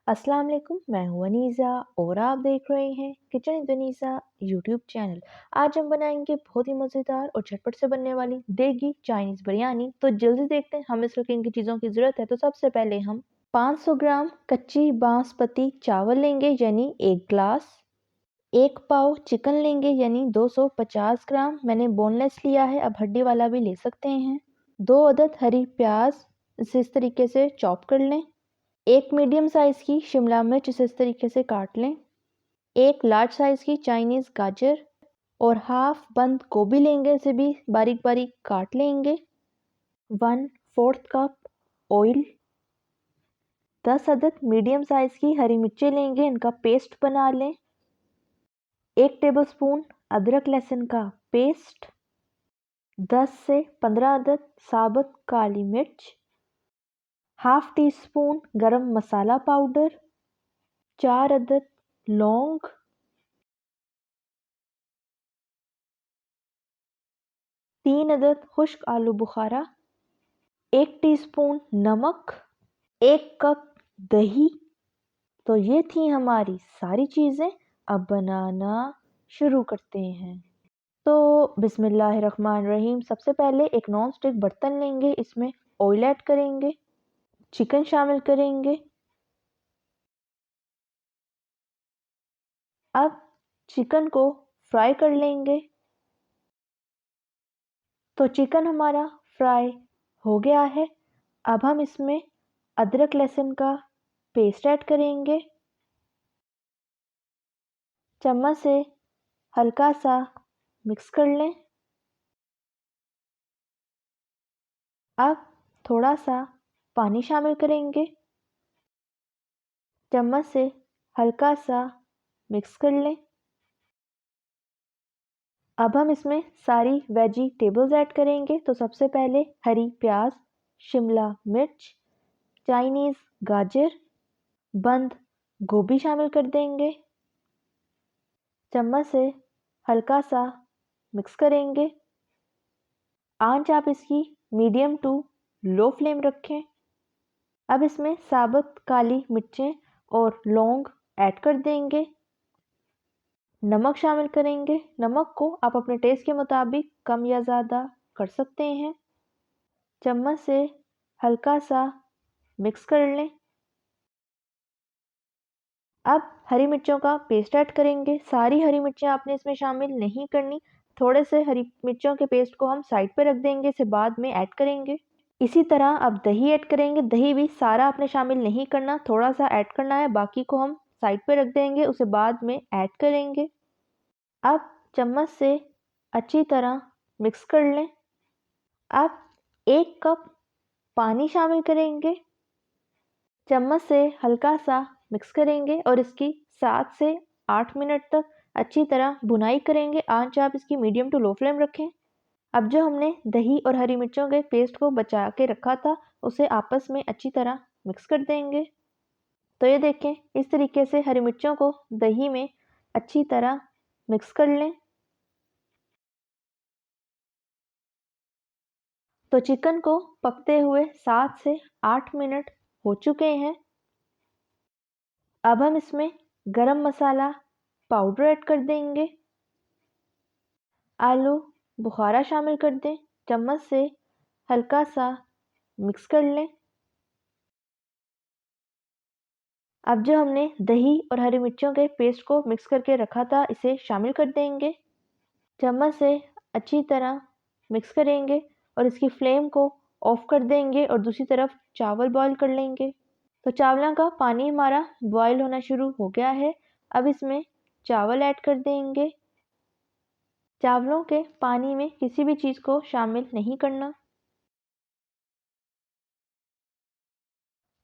अस्सलाम वालेकुम, मैं हूँ अनीज़ा और आप देख रहे हैं kitchen with Aniza YouTube channel. आज हम बनाएंगे बहुत ही मज़ेदार और झटपट से बनने वाली देगी चाइनीज़ बिरयानी। तो जल्दी देखते हैं हमें इसके किन की चीज़ों की ज़रूरत है। तो सबसे पहले हम 500 ग्राम कच्ची बासमती चावल लेंगे यानी 1 ग्लास। 1 पाव चिकन लेंगे यानी 250 ग्राम। मैंने बोनलेस लिया है, अब हड्डी वाला भी ले सकते हैं। 2 अदद हरी प्याज इसे इस तरीके से चॉप कर लें। 1 मीडियम साइज़ की शिमला मिर्च इस तरीके से काट लें। 1 लार्ज साइज़ की चाइनीज़ गाजर और हाफ बंद गोभी लेंगे, इसे भी बारीक बारीक काट लेंगे। 1/4 कप ऑयल। 10 अदद मीडियम साइज़ की हरी मिर्चें लेंगे, इनका पेस्ट बना लें। 1 टेबलस्पून अदरक लहसुन का पेस्ट। 10 से 15 अदद साबुत काली मिर्च। हाफ टी स्पून गरम मसाला पाउडर। 4 अदद लौंग। 3 अदद खुश्क आलू बुखारा। 1 टीस्पून नमक। 1 कप दही। तो ये थी हमारी सारी चीज़ें। अब बनाना शुरू करते हैं। तो बिस्मिल्लाहिर्रहमानिर्रहीम। सबसे पहले एक नॉन स्टिक बर्तन लेंगे, इसमें ऑयल ऐड करेंगे, चिकन शामिल करेंगे। अब चिकन को फ्राई कर लेंगे। तो चिकन हमारा फ्राई हो गया है। अब हम इसमें अदरक लहसुन का पेस्ट ऐड करेंगे। चम्मच से हल्का सा मिक्स कर लें। अब थोड़ा सा पानी शामिल करेंगे। चम्मच से हल्का सा मिक्स कर लें। अब हम इसमें सारी वेजिटेबल्स ऐड करेंगे। तो सबसे पहले हरी प्याज, शिमला मिर्च, चाइनीज़ गाजर, बंद गोभी शामिल कर देंगे। चम्मच से हल्का सा मिक्स करेंगे। आंच आप इसकी मीडियम टू लो फ्लेम रखें। अब इसमें साबुत काली मिर्चें और लौंग ऐड कर देंगे। नमक शामिल करेंगे। नमक को आप अपने टेस्ट के मुताबिक कम या ज़्यादा कर सकते हैं। चम्मच से हल्का सा मिक्स कर लें। अब हरी मिर्चों का पेस्ट ऐड करेंगे। सारी हरी मिर्चें आपने इसमें शामिल नहीं करनी। थोड़े से हरी मिर्चों के पेस्ट को हम साइड पे रख देंगे, इसे बाद में ऐड करेंगे। इसी तरह अब दही ऐड करेंगे। दही भी सारा आपने शामिल नहीं करना, थोड़ा सा ऐड करना है, बाकी को हम साइड पे रख देंगे, उसे बाद में ऐड करेंगे। अब चम्मच से अच्छी तरह मिक्स कर लें। अब 1 कप पानी शामिल करेंगे। चम्मच से हल्का सा मिक्स करेंगे और इसकी 7 से 8 मिनट तक अच्छी तरह भुनाई करेंगे। आंच आप इसकी मीडियम टू लो फ्लेम रखें। अब जो हमने दही और हरी मिर्चों के पेस्ट को बचा के रखा था, उसे आपस में अच्छी तरह मिक्स कर देंगे। तो ये देखें, इस तरीके से हरी मिर्चों को दही में अच्छी तरह मिक्स कर लें। तो चिकन को पकते हुए 7 से 8 मिनट हो चुके हैं। अब हम इसमें गरम मसाला पाउडर ऐड कर देंगे। आलू बुखारा शामिल कर दें। चम्मच से हल्का सा मिक्स कर लें। अब जो हमने दही और हरी मिर्चों के पेस्ट को मिक्स करके रखा था, इसे शामिल कर देंगे। चम्मच से अच्छी तरह मिक्स करेंगे और इसकी फ्लेम को ऑफ कर देंगे और दूसरी तरफ चावल बॉईल कर लेंगे। तो चावलों का पानी हमारा बॉईल होना शुरू हो गया है। अब इसमें चावल ऐड कर देंगे। चावलों के पानी में किसी भी चीज़ को शामिल नहीं करना।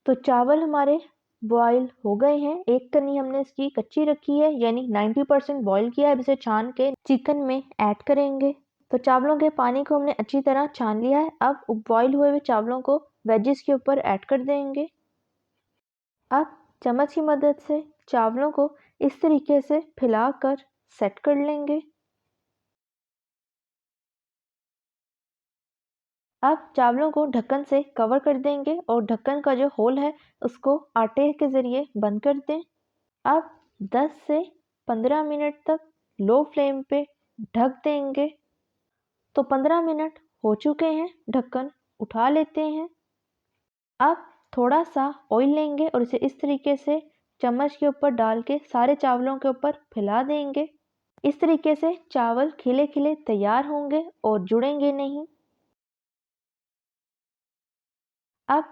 तो चावल हमारे बॉईल हो गए हैं। एक कनी हमने इसकी कच्ची रखी है, यानी 90% बॉईल किया है। अब इसे छान के चिकन में ऐड करेंगे। तो चावलों के पानी को हमने अच्छी तरह छान लिया है। अब बॉईल हुए हुए चावलों को वेजिस के ऊपर ऐड कर देंगे। अब चम्मच की मदद से चावलों को इस तरीके से फैलाकर सेट कर लेंगे। अब चावलों को ढक्कन से कवर कर देंगे और ढक्कन का जो होल है उसको आटे के ज़रिए बंद कर दें। अब 10 से 15 मिनट तक लो फ्लेम पे ढक देंगे। तो 15 मिनट हो चुके हैं, ढक्कन उठा लेते हैं। अब थोड़ा सा ऑयल लेंगे और इसे इस तरीके से चम्मच के ऊपर डाल के सारे चावलों के ऊपर फैला देंगे। इस तरीके से चावल खिले खिले तैयार होंगे और जुड़ेंगे नहीं। अब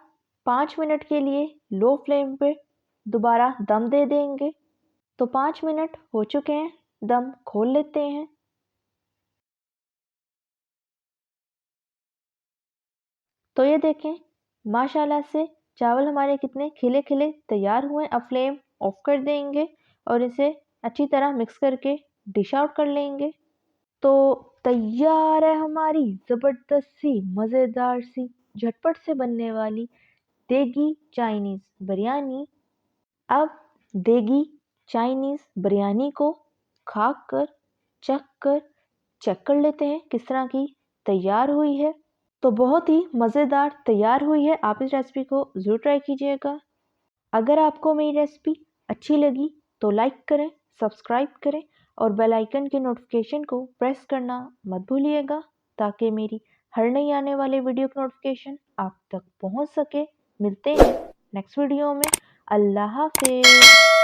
5 मिनट के लिए लो फ्लेम पे दोबारा दम दे देंगे। तो 5 मिनट हो चुके हैं, दम खोल लेते हैं। तो ये देखें, माशाल्लाह से चावल हमारे कितने खिले खिले तैयार हुए। अब फ्लेम ऑफ कर देंगे और इसे अच्छी तरह मिक्स करके डिश आउट कर लेंगे। तो तैयार है हमारी ज़बरदस्त सी मज़ेदार सी झटपट से बनने वाली देगी चाइनीज़ बिरयानी। अब देगी चाइनीज़ बिरयानी को खाकर चेक कर लेते हैं किस तरह की तैयार हुई है। तो बहुत ही मज़ेदार तैयार हुई है। आप इस रेसिपी को ज़रूर ट्राई कीजिएगा। अगर आपको मेरी रेसिपी अच्छी लगी तो लाइक करें, सब्सक्राइब करें और बेल आइकन के नोटिफिकेशन को प्रेस करना मत भूलिएगा ताकि मेरी हर नई आने वाले वीडियो की नोटिफिकेशन आप तक पहुंच सके। मिलते हैं नेक्स्ट वीडियो में। अल्लाह हाफ़िज़।